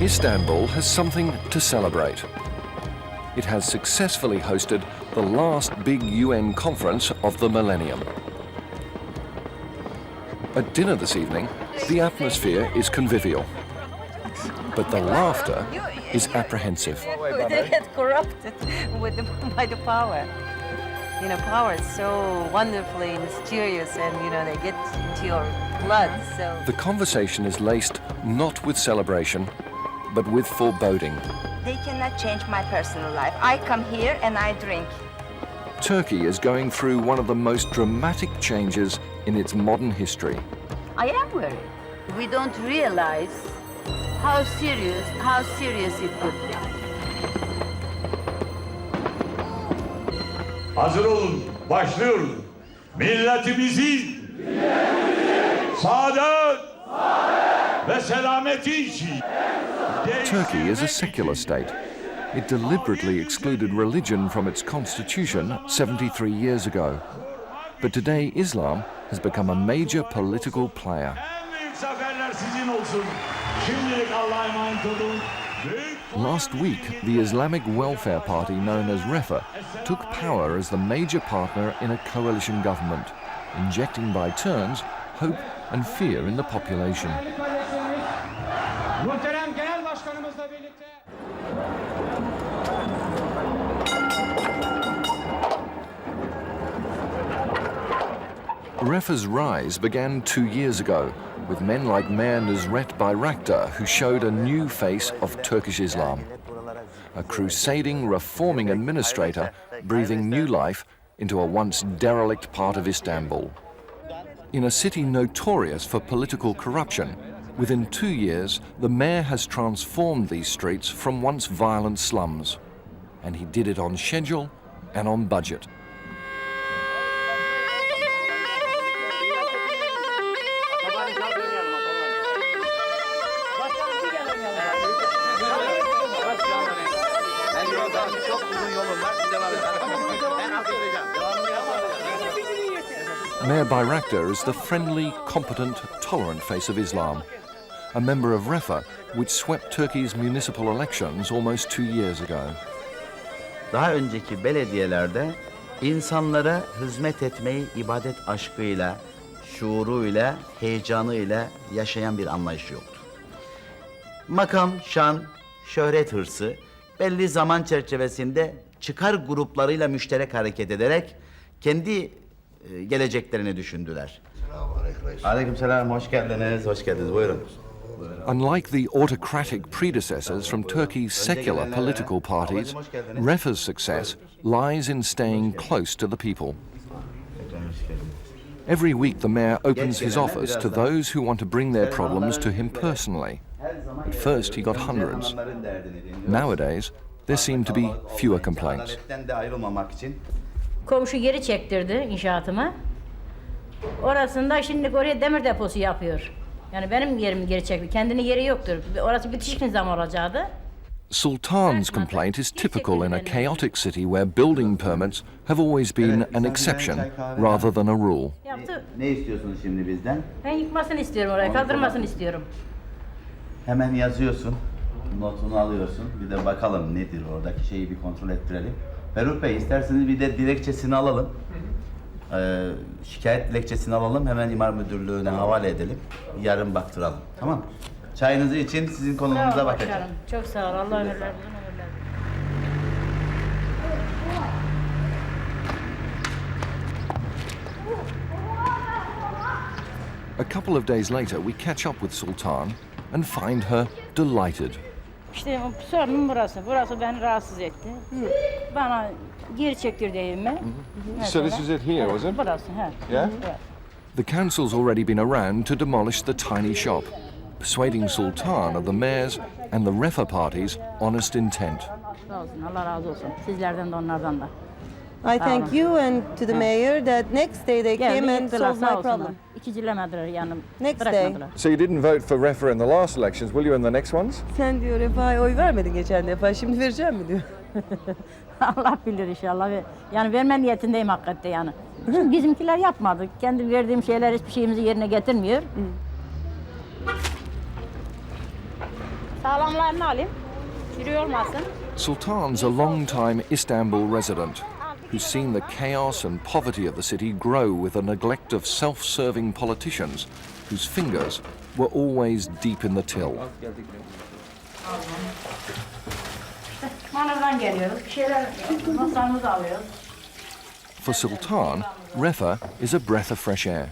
Istanbul has something to celebrate. It has successfully hosted the last big UN conference of the millennium. At dinner this evening, the atmosphere is convivial, but the laughter is apprehensive. They get corrupted by the power. You know, power is so wonderfully mysterious, and you know, they get into your blood. So The conversation is laced not with celebration, but with foreboding. They cannot change my personal life. I come here and I drink. Turkey is going through one of the most dramatic changes in its modern history. I am worried. We don't realize how serious it could be. Hazır olun, başlıyoruz. Milletimizin saadet ve selameti için. Turkey is a secular state. It deliberately excluded religion from its constitution 73 years ago. But today Islam has become a major political player. En büyük zaferler sizin olsun. Şimdilik Allah'a emanet olun. Last week, the Islamic welfare party known as Refah took power as the major partner in a coalition government, injecting by turns hope and fear in the population. Refah's rise began 2 years ago with men like Mayor Nusret Bayraktar, who showed a new face of Turkish Islam. A crusading, reforming administrator breathing new life into a once derelict part of Istanbul. In a city notorious for political corruption, within 2 years, the mayor has transformed these streets from once violent slums. And he did it on schedule and on budget. Mayor Bayraktar is the friendly, competent, tolerant face of Islam, a member of Refah, which swept Turkey's municipal elections almost 2 years ago. Daha önceki belediyelerde insanlara hizmet etmeyi ibadet aşkıyla, şuuruyla, heyecanıyla yaşayan bir anlayış yoktu. Makam, şan, şöhret hırsı belli zaman çerçevesinde çıkar gruplarıyla müşterek hareket ederek kendi geleceklerini düşündüler. Aleykümselam, hoş geldiniz, hoş geldiniz. Buyurun. Unlike the autocratic predecessors from Turkey's secular political parties, Refah's success lies in staying close to the people. Every week the mayor opens his office to those who want to bring their problems to him personally. At first he got hundreds. Nowadays there seem to be fewer complaints. Komşu geri çektirdi inşaatımı. Orasında şimdi oraya demir deposu yapıyor. Yani benim yerimi geri çekti. Kendinin yeri yoktur. Orası bitişik nizam olacaktı. Sultan's complaint is typical in a chaotic city where building permits have always been an exception rather than a rule. Yaptı. Ne istiyorsunuz şimdi bizden? Ben yıkmasını istiyorum orayı, kaldırmasını istiyorum. Hemen yazıyorsun, notunu alıyorsun. Bir de bakalım nedir oradaki şeyi bir kontrol ettirelim. Ferruh Bey, isterseniz bir de dilekçesini alalım. Şikayet dilekçesini alalım, hemen İmar Müdürlüğü'ne havale edelim. Yarın baktıralım, tamam mı? Çayınızı için sizin konumunuza bakacağım. Çok sağ ol, Allah ömürler uzun ömürler. A couple of days later we catch up with Sultan and find her delighted. İşte sorunum burası. Burası beni rahatsız etti. Bana geri çektirdi evime. So this is it here, was it? Burası, he. Yeah? Evet. The council's already been around to demolish the tiny shop, persuading Sultan of the mayor's and the Refah party's honest intent. Sağ olsun, Allah razı olsun. Sizlerden de onlardan da. I thank you and to the mayor that next day they came and yıktılar, solved sağ my olsunlar. problem. İkicilemediler yani. Next Bırakmadılar. So you didn't vote for Refah in the last elections, will you in the next ones? Sen diyor Refah'a oy vermedin geçen defa, şimdi vereceğim mi diyor. Allah bilir inşallah. Yani verme niyetindeyim hakikaten yani. Şimdi bizimkiler yapmadı. Kendi verdiğim şeyler hiçbir şeyimizi yerine getirmiyor. Sağlamlarını alayım. Çürüyor olmasın. Sultan's a long-time Istanbul resident who's seen the chaos and poverty of the city grow with the neglect of self-serving politicians whose fingers were always deep in the till. Manavdan geliyoruz. Bir şeyler masamızı alıyoruz. For Sultan, Refah is a breath of fresh air.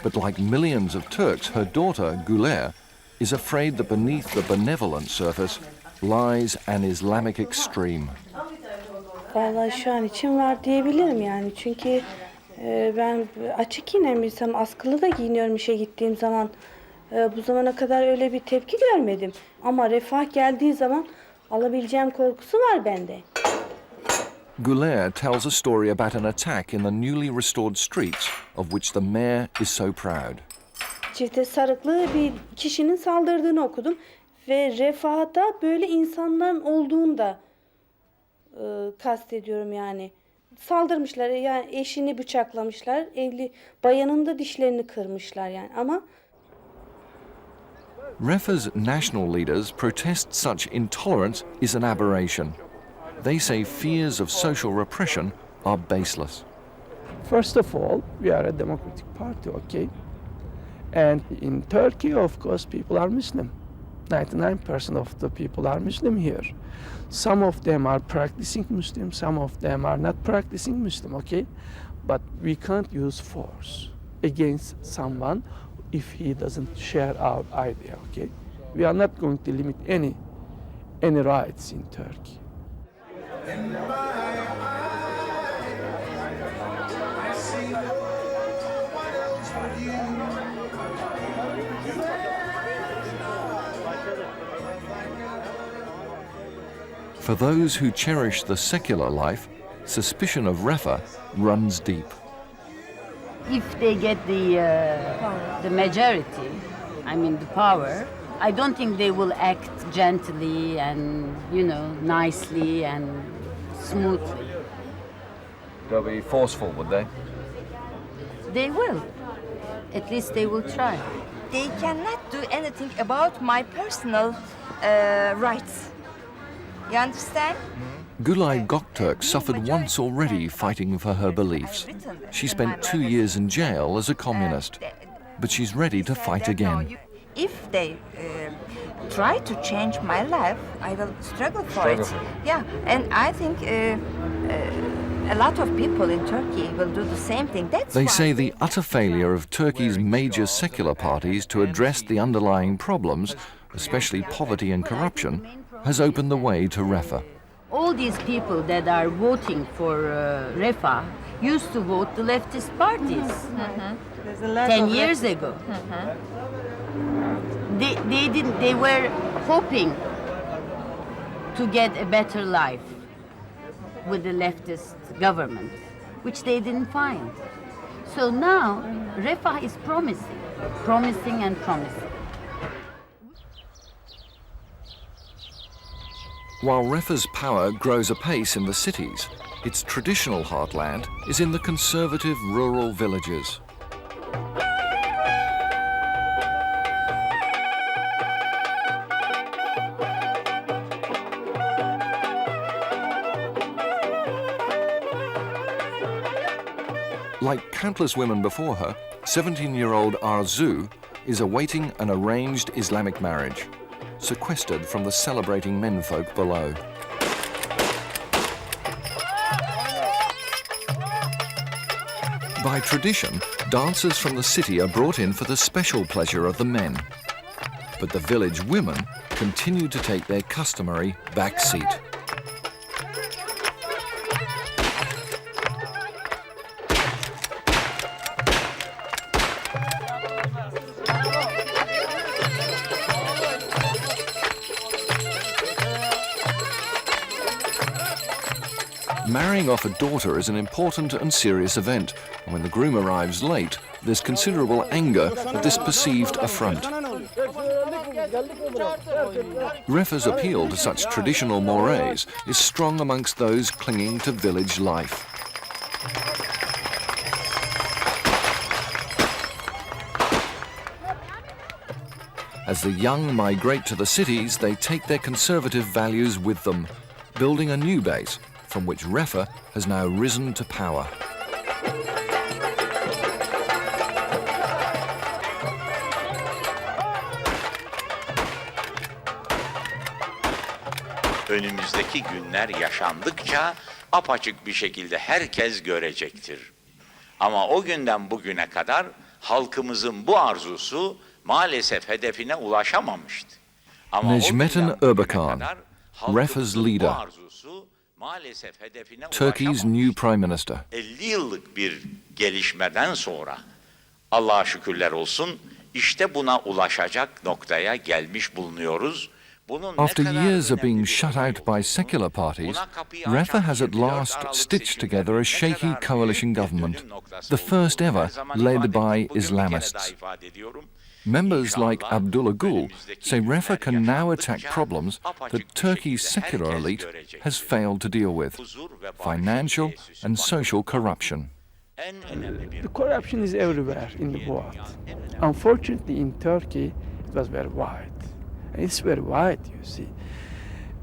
But like millions of Turks, her daughter, Güler, is afraid that beneath the benevolent surface lies an Islamic extreme. Vallahi şu an için var diyebilirim yani. Çünkü ben açık giyinen bir insanım. Askılı da giyiniyorum işe gittiğim zaman. Bu zamana kadar öyle bir tepki görmedim. Ama refah geldiği zaman alabileceğim korkusu var bende. Güler tells a story about an attack in the newly restored streets of which the mayor is so proud. Çifte sarıklı bir kişinin saldırdığını okudum. Ve refahta böyle insanların olduğunu da kastediyorum yani. Saldırmışlar, yani eşini bıçaklamışlar, evli bayanın da dişlerini kırmışlar yani ama... Refah's national leaders protest such intolerance is an aberration. They say fears of social repression are baseless. First of all, we are a democratic party, okay? And in Turkey, of course, people are Muslim. 99% of the people are Muslim here. Some of them are practicing Muslim, some of them are not practicing Muslim, okay? But we can't use force against someone if he doesn't share our idea, okay? We are not going to limit any rights in Turkey. For those who cherish the secular life, suspicion of Refah runs deep. If they get the majority, I mean the power, I don't think they will act gently and, you know, nicely and smoothly. They'll be forceful, would they? They will. At least they will try. They cannot do anything about my personal rights. You understand? Gulay Göktürk suffered once already fighting for her beliefs. She spent 2 years in jail as a communist, but she's ready to fight again. If they try to change my life, I will struggle for it. Yeah, and I think a lot of people in Turkey will do the same thing. That's They why say the utter failure of Turkey's major secular parties to address the underlying problems, especially poverty and corruption, has opened the way to Refah. All these people that are voting for Refah used to vote the leftist parties 10 years ago. They were hoping to get a better life with the leftist government, which they didn't find. So now Refah is promising and promising. While Refah's power grows apace in the cities, its traditional heartland is in the conservative rural villages. Like countless women before her, 17-year-old Arzu is awaiting an arranged Islamic marriage, sequestered from the celebrating menfolk below. By tradition, dancers from the city are brought in for the special pleasure of the men. But the village women continue to take their customary back seat. Marrying off a daughter is an important and serious event, and when the groom arrives late, there's considerable anger at this perceived affront. Refah's appeal to such traditional mores is strong amongst those clinging to village life. As the young migrate to the cities, they take their conservative values with them, building a new base from which Refah has now risen to power. Önümüzdeki günler yaşandıkça apaçık bir şekilde herkes görecektir. Ama o günden bugüne kadar halkımızın bu arzusu maalesef hedefine ulaşamamıştı. Ama Nusret Baykarn, Refah's leader, Turkey's new prime minister. 50 yıllık bir gelişmeden sonra Allah'a şükürler olsun işte buna ulaşacak noktaya gelmiş bulunuyoruz. After years of being shut out by secular parties, Refah has at last stitched together a shaky coalition government, the first ever led by Islamists. Members like Abdullah Gul say Refah can now attack problems that Turkey's secular elite has failed to deal with: financial and social corruption. The corruption is everywhere in the world. Unfortunately, in Turkey, it was very wide. It's very wide, you see.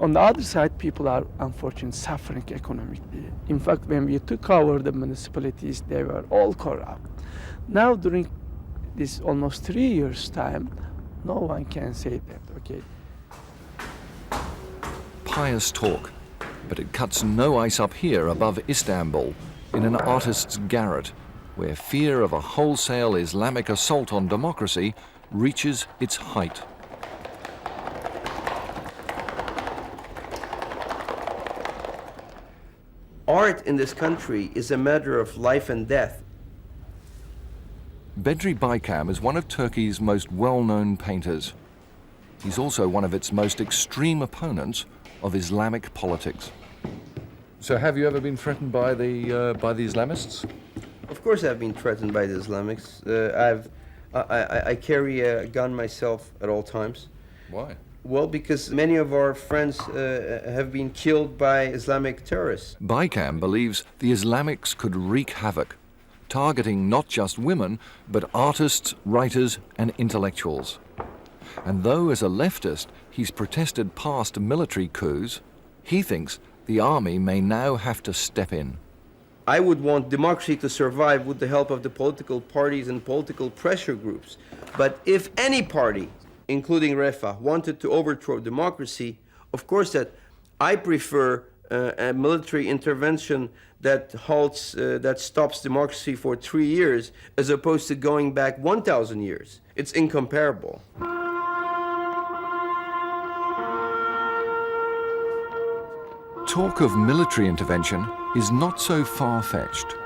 On the other side, people are unfortunately suffering economically. In fact, when we took over the municipalities, they were all corrupt. Now, during this almost 3 years' time, no one can say that, okay. Pious talk, but it cuts no ice up here above Istanbul, in an artist's garret, where fear of a wholesale Islamic assault on democracy reaches its height. Art in this country is a matter of life and death. Bedri Baykarn is one of Turkey's most well-known painters. He's also one of its most extreme opponents of Islamic politics. So have you ever been threatened by the Islamists? Of course I've been threatened by the Islamics. I carry a gun myself at all times. Why? Well, because many of our friends have been killed by Islamic terrorists. Baykarn believes the Islamics could wreak havoc, targeting not just women, but artists, writers, and intellectuals. And though as a leftist he's protested past military coups, he thinks the army may now have to step in. I would want democracy to survive with the help of the political parties and political pressure groups. But if any party, including Refah, wanted to overthrow democracy, of course that I prefer a military intervention that halts, that stops democracy for 3 years, as opposed to going back 1,000 years. It's incomparable. Talk of military intervention is not so far-fetched.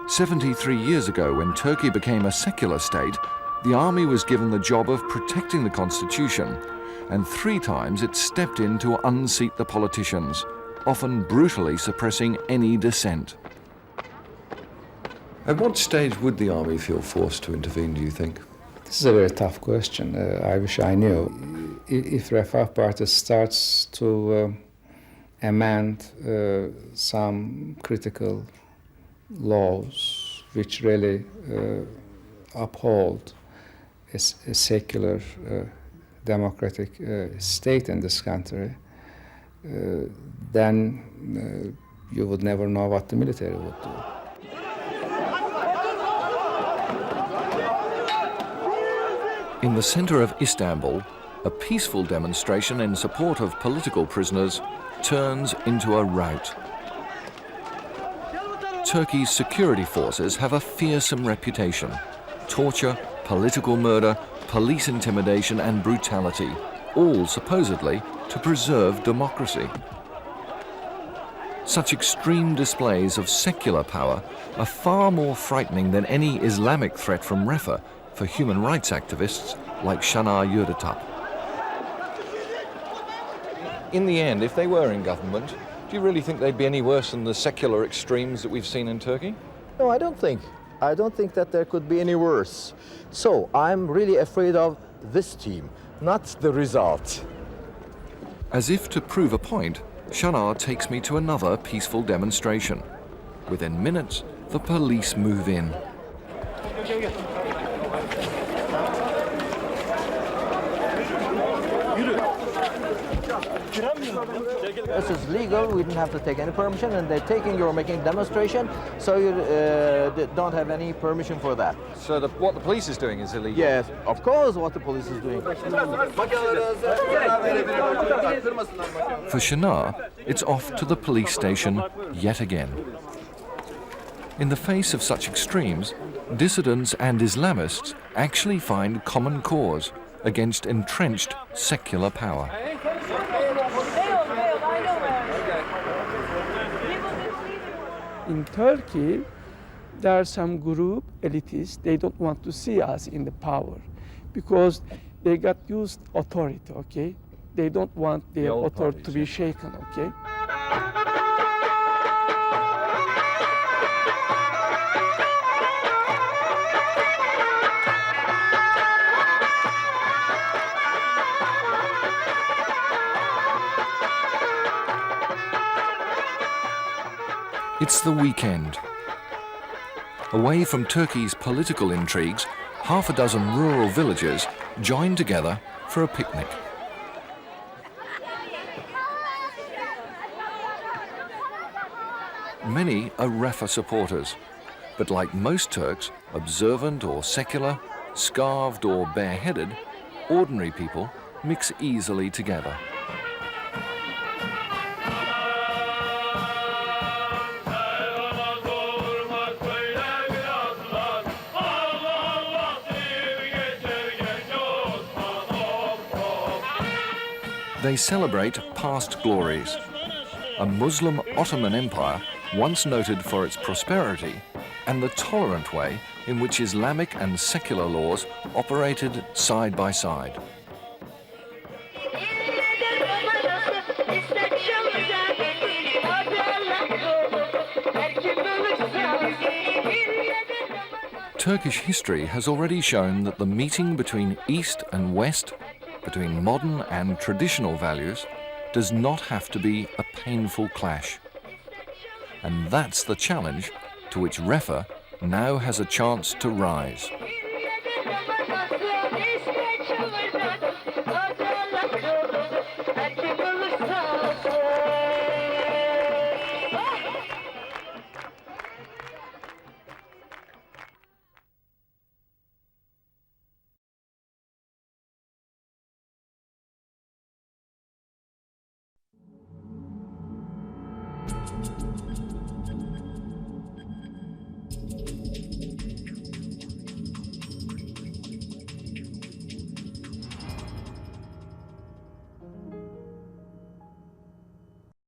73 years ago, when Turkey became a secular state, the army was given the job of protecting the constitution, and 3 times it stepped in to unseat the politicians, often brutally suppressing any dissent. At what stage would the army feel forced to intervene, do you think? This is a very tough question. I wish I knew. If Refah Party starts to amend some critical laws which really uphold a secular democratic state in this country, then you would never know what the military would do. In the center of Istanbul, a peaceful demonstration in support of political prisoners turns into a rout. Turkey's security forces have a fearsome reputation: torture, political murder, police intimidation and brutality, all supposedly to preserve democracy. Such extreme displays of secular power are far more frightening than any Islamic threat from Refah for human rights activists like Şanar Yurdatap. In the end, if they were in government, do you really think they'd be any worse than the secular extremes that we've seen in Turkey? No, I don't think. I don't think that there could be any worse. So I'm really afraid of this team, not the result. As if to prove a point, Şanar takes me to another peaceful demonstration. Within minutes, the police move in. This is legal. We didn't have to take any permission, and they're taking you're making demonstration, so you don't have any permission for that. So what the police is doing is illegal? Yes, of course, what the police is doing. For Shinar, it's off to the police station yet again. In the face of such extremes, dissidents and Islamists actually find common cause against entrenched secular power. In Turkey, there are some group elitists, they don't want to see us in the power because they got used authority, okay? They don't want their authority to be shaken, okay? It's the weekend. Away from Turkey's political intrigues, half a dozen rural villagers join together for a picnic. Many are Refah supporters, but like most Turks, observant or secular, scarved or bareheaded, ordinary people mix easily together. They celebrate past glories. A Muslim Ottoman Empire once noted for its prosperity and the tolerant way in which Islamic and secular laws operated side by side. Turkish history has already shown that the meeting between East and West, between modern and traditional values, does not have to be a painful clash. And that's the challenge to which Refah now has a chance to rise.